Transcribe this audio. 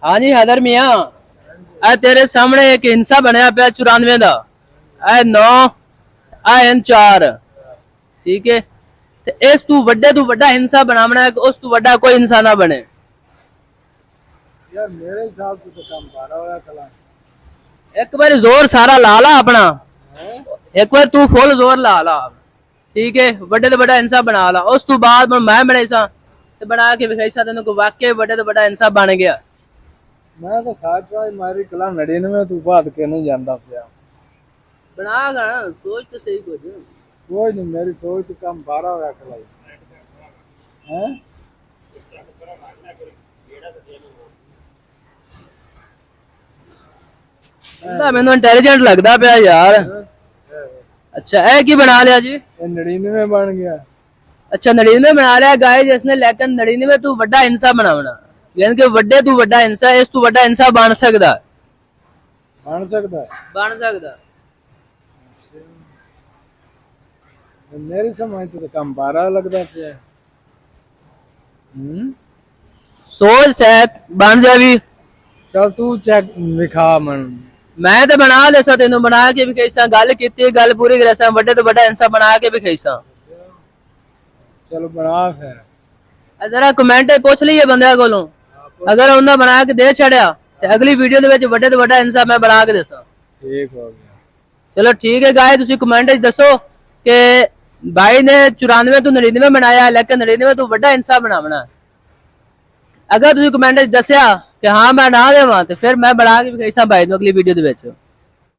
हाँ जी हैदर मियाँ, आ तेरे सामने एक हिंसा बनया पे 94 का, आ 9 आ इन 4, ठीक है। ते इस तू वड्डा हिंसा बनावना है कि उस तू वड्डा कोई हिंसा ना बने। यार मेरे हिसाब से तो काम बारा होया कला एक बार जोर सारा ला ला अपना, है। एक बार तू फुल जोर ला ला, ठीक है। वड्डे तो वड्डा हिंसा बना ला, उस तू बाद मैं बने सा ते बना के विखाई सा तेन को वाकई वड्डे तो वड्डा हिंसा बन गया। मैं तो साथ भाई मारी कला 99 तू बात के नहीं जानता पिया। बना गा सोच तो सही कुछ। कोई नहीं, मेरी सोच तो काम बारा होया कला है। मैनू इंटेलिजेंट लगता पाया यार। अच्छा ए की बना लिया जी? ये 99 बन गया। अच्छा 99 बना लिया गाय जिसने, लेकिन 99 तू वड्डा हिंसा बनावना, यानी कि वड्डे तू वड्डा हिंसा, इस तू वड्डा हिंसा बन सकदा, बन सकता है। बन सकदा। मेरी समझ तो काम बारा लगता पिया। सोच सैत बन जावी। चल तू चेक विखा मन। मैं तो बना ले सा, तेनू बना के भी कैसा गल की, गल पूरी करे सा, वड्डे तो वड्डा हिंसा बना के भी कैसा। चलो बना फिर। जरा कमेंट पूछ लीए बंदे कोलों, अगर उन्हें बना के दे छड़िया तो अगली वीडियो दे विच वड्डे तो वड्डा हिंसा मैं बना के दसा। ठीक हो गया। चलो ठीक है गाय, तुसी कमेंट दसो कि भाई ने 94 तो 99 बनाया, लेकिन 99 तो वड्डा हिंसा बनावना। अगर तुसी कमेंट दसिया कि हाँ मैं ना देवा तो फिर मैं बना के भी भाई अगली वीडियो दे विच।